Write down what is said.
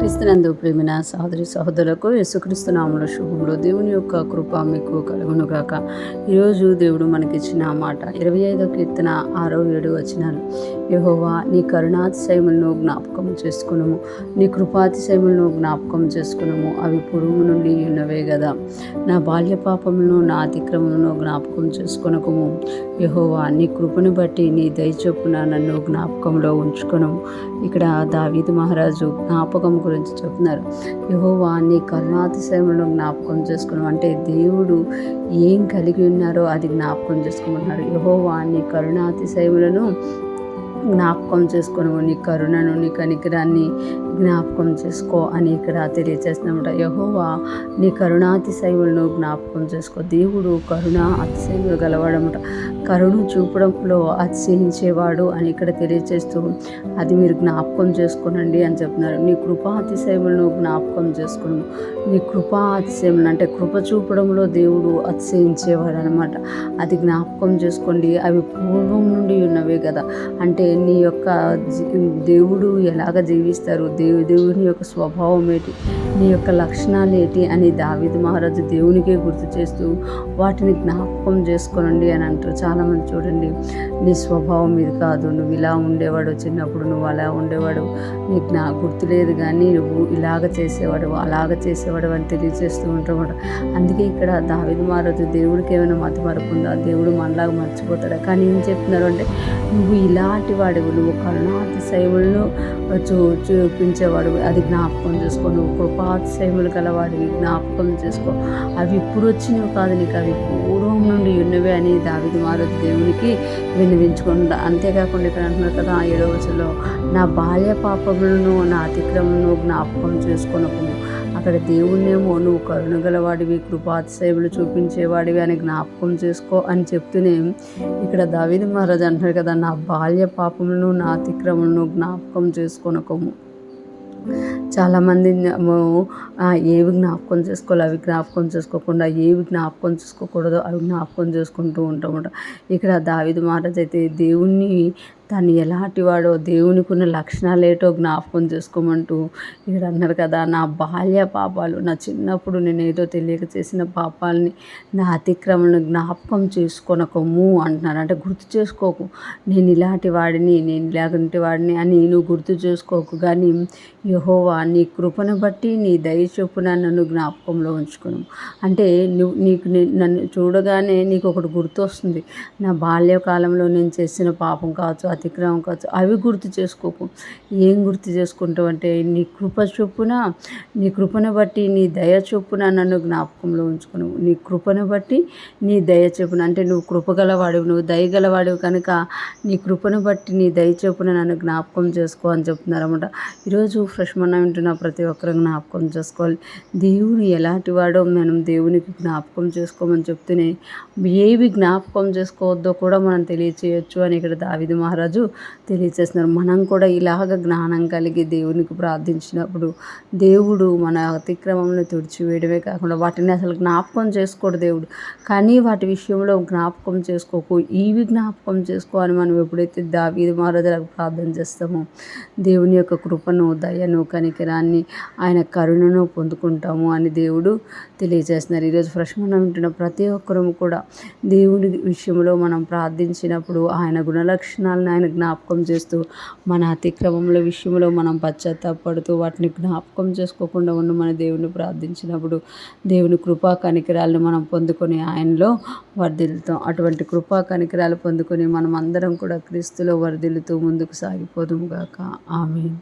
క్రీస్తునందు ప్రేమిన సహోదరి సహోదరులకు యేసుక్రీస్తు నామములో శుభములు. దేవుని యొక్క కృప మీకు కలుగునుగాక. ఈరోజు దేవుడు మనకిచ్చిన మాట 25వ కీర్తన 6-7 వచనాలు. యెహోవా నీ కరుణాతిశయములను జ్ఞాపకం చేసుకునుము, నీ కృపాతిశయములను జ్ఞాపకం చేసుకునుము, అవి పూర్వము నుండి ఉన్నవే గదా. నా బాల్య పాపములను నా అతిక్రమములను జ్ఞాపకం చేసుకొనకుము. యెహోవా నీ కృపను బట్టి నీ దయ చొప్పున నన్ను జ్ఞాపకంలో ఉంచుకొనుము. ఇక్కడ దావీదు మహారాజు జ్ఞాపకం గురించి చెప్తున్నారు. యెహోవా నీ కరుణాతిశయములను జ్ఞాపకం చేసుకున్నాం అంటే దేవుడు ఏం కలిగి ఉన్నారో అది జ్ఞాపకం చేసుకున్నారు. యెహోవా నీ కరుణాతిశయములను జ్ఞాపకం చేసుకుని నీ కరుణను నీ కనికరాన్ని జ్ఞాపకం చేసుకో అని ఇక్కడ తెలియజేస్తున్నమాట. యెహోవా నీ కరుణాతిశయములను జ్ఞాపకం చేసుకో. దేవుడు కరుణ అతిశయములు గలవాడమాట. కరుణ చూపడంలో అతిశయించేవాడు అని ఇక్కడ తెలియజేస్తూ అది మీరు జ్ఞాపకం చేసుకోనండి అని చెప్తున్నారు. నీ కృపా అతిశయములను జ్ఞాపకం చేసుకును. నీ కృపా అతిశయములు అంటే కృప చూపడంలో దేవుడు అతిశయించేవాడు అనమాట. అది జ్ఞాపకం చేసుకోండి. అవి పూర్వం నుండి ఉన్నవే కదా. అంటే నీ యొక్క దేవుడు ఎలాగ జీవిస్తారు, దేవుని యొక్క స్వభావం ఏంటి, నీ యొక్క లక్షణాలు ఏంటి అని దావీదు మహారాజు దేవునికే గుర్తు చేస్తూ వాటిని జ్ఞాపకం చేసుకోనండి అని అంటారు. చాలామంది చూడండి, నీ స్వభావం ఇది కాదు, నువ్వు ఇలా ఉండేవాడు, చిన్నప్పుడు నువ్వు అలా ఉండేవాడు, నీకు గుర్తు లేదు కానీ నువ్వు ఇలాగ చేసేవాడు అలాగ చేసేవాడు అని తెలియజేస్తూ ఉంటాడు. అందుకే ఇక్కడ దావీదు మహారాజు దేవుడికి ఏమైనా మతి మరపుందా, దేవుడు మనలాగా మర్చిపోతాడా, కానీ ఏం చెప్తున్నారు అంటే నువ్వు ఇలాంటి వాడివి, నువ్వు కరుణాతిశయములను చూపించేవాడు, అది జ్ఞాపకం చేసుకో. నువ్వు కృపాతిశయములు గలవాడివి, జ్ఞాపకం చేసుకో. అవి ఇప్పుడు వచ్చినవి కాదు, నీకు అవి పూర్వం నుండి ఉన్నవే అని దావీదు మహారాజు దేవునికి విన్నవించుకుంటా. అంతేకాకుండా ఇక్కడ అంటున్నారు కదా 7వ వచనంలో నా బాల్య పాపములను నా అతిక్రమను జ్ఞాపకం చేసుకొనకు. అక్కడ దేవుణ్ణేమో నువ్వు కరుణ గలవాడివి, కృపాతిశయములు చూపించేవాడివి అని జ్ఞాపకం చేసుకో అని చెప్తూనే ఇక్కడ దావీదు మహారాజు అంటున్నారు కదా నా బాల్య పాపములను నా అతిక్రమను జ్ఞాపకం చేసుకొనకము. చాలామంది ఏవి జ్ఞాపకం చేసుకోవాలి అవి జ్ఞాపకం చేసుకోకుండా, ఏవి జ్ఞాపకం చేసుకోకూడదో అవి జ్ఞాపకం చేసుకుంటూ ఉంటామట. ఇక్కడ దావీదు మహారాజు అయితే దేవుణ్ణి తను ఎలాంటి వాడో, దేవునికి ఉన్న లక్షణాలు ఏటో జ్ఞాపకం చేసుకోమంటూ ఇక్కడ అన్నారు కదా నా బాల్య పాపాలు, నా చిన్నప్పుడు నేను ఏదో తెలియక చేసిన పాపాలని, నా అతిక్రమణను జ్ఞాపకం చేసుకొనకము అంటున్నారు. అంటే గుర్తు చేసుకోకు, నేను ఇలాంటి వాడిని, నేను ఇలాంటి వాడిని అని నువ్వు గుర్తు చేసుకోకు, కానీ యెహోవా నీ కృపను బట్టి నీ దయ చొప్పున నన్ను జ్ఞాపకంలో ఉంచుకును. అంటే నీకు నన్ను చూడగానే నీకు ఒకటి గుర్తు వస్తుంది, నా బాల్యకాలంలో నేను చేసిన పాపం కావచ్చు, అతిక్రమం కావచ్చు, అవి గుర్తు చేసుకోకు. ఏం గుర్తు చేసుకుంటావు అంటే నీ కృప చొప్పున, నీ కృపను బట్టి నీ దయ చొప్పున నన్ను జ్ఞాపకంలో ఉంచుకును. నీ కృపను బట్టి నీ దయ చొప్పున అంటే నువ్వు కృపగలవాడివి, నువ్వు దయగలవాడివి కనుక నీ కృపను బట్టి నీ దయ చొప్పున నన్ను జ్ఞాపకం చేసుకో అని చెప్తున్నారన్నమాట. ఈరోజు ఫ్రెష్ మనం వింటున్న ప్రతి ఒక్కరు జ్ఞాపకం చేసుకోవాలి. దేవుడు ఎలాంటి వాడో మనం దేవునికి జ్ఞాపకం చేసుకోమని చెప్తూనే ఏవి జ్ఞాపకం చేసుకోవద్దో కూడా మనం తెలియచేయచ్చు అని ఇక్కడ దావీదు మహారాజు తెలియచేస్తున్నారు. మనం కూడా ఇలాగ జ్ఞానం కలిగి దేవునికి ప్రార్థించినప్పుడు దేవుడు మన అతిక్రమంలో తుడిచివేయడమే కాకుండా వాటిని అసలు జ్ఞాపకం చేసుకోడు దేవుడు, కానీ వాటి విషయంలో జ్ఞాపకం చేసుకోకు, ఇవి జ్ఞాపకం చేసుకో అని మనం ఎప్పుడైతే దావీదు మహారాజులకు ప్రార్థన చేస్తామో దేవుని యొక్క కృపను, దయను, కనికరాన్ని, ఆయన కరుణను పొందుకుంటాము అని దేవుడు తెలియజేస్తున్నారు. ఈరోజు ఫ్రెష్ మనం వింటున్న ప్రతి ఒక్కరూ కూడా దేవుని విషయంలో మనం ప్రార్థించినప్పుడు ఆయన గుణలక్షణాలను ఆయన జ్ఞాపకం చేస్తూ మన అతిక్రమముల విషయంలో మనం పశ్చాత్తాపడుతూ వాటిని జ్ఞాపకం చేసుకోకుండా ఉన్న మన దేవుని ప్రార్థించినప్పుడు దేవుని కృపా కనికరాలను మనం పొందుకొని ఆయనలో వర్ధిల్లుతాం. అటువంటి కృపా కనికరాలు పొందుకొని మనం అందరం కూడా క్రీస్తులో వర్ధిల్లుతూ ముందుకు సాగిపోదుము గాక. ఆమేన్.